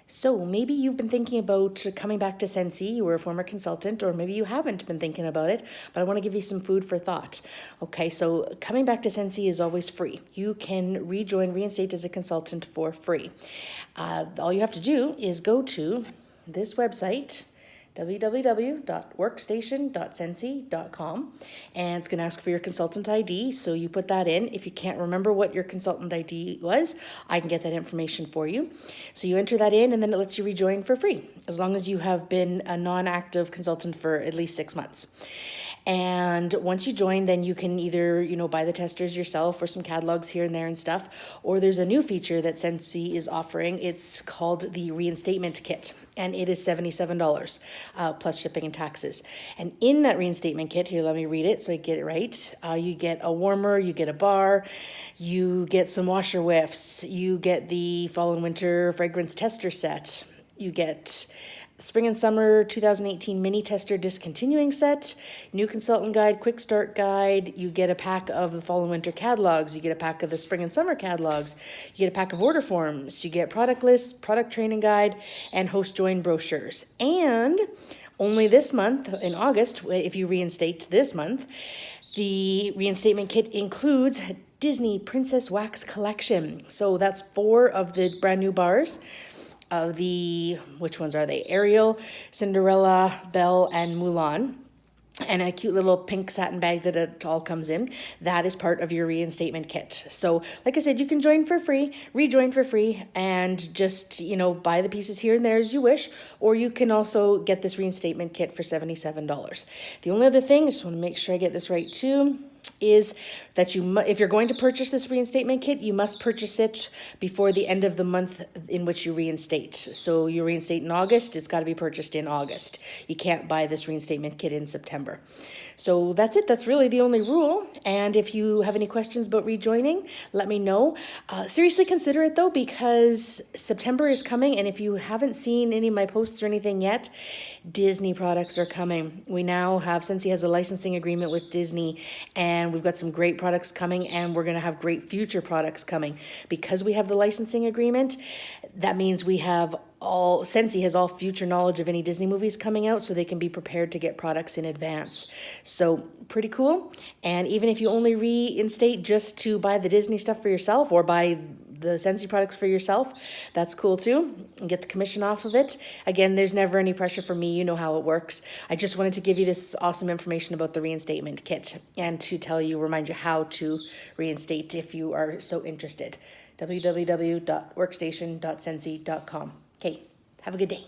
So maybe you've been thinking about coming back to Scentsy. You were a former consultant, or maybe you haven't been thinking about it, but I want to give you some food for thought. Okay, so coming back to Scentsy is always free. You can reinstate as a consultant for free. All you have to do is go to this website, www.workstation.scentsy.com, and it's going to ask for your consultant ID, so you put that in. If you can't remember what your consultant ID was, I can get that information for you. So you enter that in, and then it lets you rejoin for free, as long as you have been a non-active consultant for at least 6 months. And once you join, then you can either, buy the testers yourself or some catalogs here and there and stuff, or there's a new feature that Scentsy is offering. It's called the Reinstatement Kit, and it is $77 plus shipping and taxes. And in that Reinstatement Kit, here, let me read it so I get it right. You get a warmer, you get a bar, you get some washer whiffs, you get the fall and winter fragrance tester set, you get Spring and Summer 2018 Mini Tester Discontinuing Set, New Consultant Guide, Quick Start Guide. You get a pack of the Fall and Winter catalogs. You get a pack of the Spring and Summer catalogs. You get a pack of order forms. You get product lists, product training guide, and host join brochures. And only this month, in August, if you reinstate this month, the Reinstatement Kit includes Disney Princess Wax Collection. So that's 4 of the brand new bars. Which ones are they? Ariel, Cinderella, Belle, and Mulan. And a cute little pink satin bag that it all comes in. That is part of your Reinstatement Kit. So, like I said, you can rejoin for free, and just, buy the pieces here and there as you wish. Or you can also get this Reinstatement Kit for $77. The only other thing, I just want to make sure I get this right too, is that if you're going to purchase this Reinstatement Kit, you must purchase it before the end of the month in which you reinstate. So you reinstate in August, it's got to be purchased in August. You can't buy this Reinstatement Kit in September. So that's it. That's really the only rule. And if you have any questions about rejoining, let me know. Seriously consider it though, because September is coming, and if you haven't seen any of my posts or anything yet, Disney products are coming. We now have, Scentsy has a licensing agreement with Disney, and we've got some great products coming, and we're going to have great future products coming. Because we have the licensing agreement, that means Scentsy has all future knowledge of any Disney movies coming out, so they can be prepared to get products in advance. So pretty cool. And even if you only reinstate just to buy the Disney stuff for yourself, or buy the Scentsy products for yourself, that's cool too, and get the commission off of it. Again, there's never any pressure for me. You know how it works. I just wanted to give you this awesome information about the Reinstatement Kit, and to remind you how to reinstate if you are so interested. www.workstation.scentsy.com. Okay, have a good day.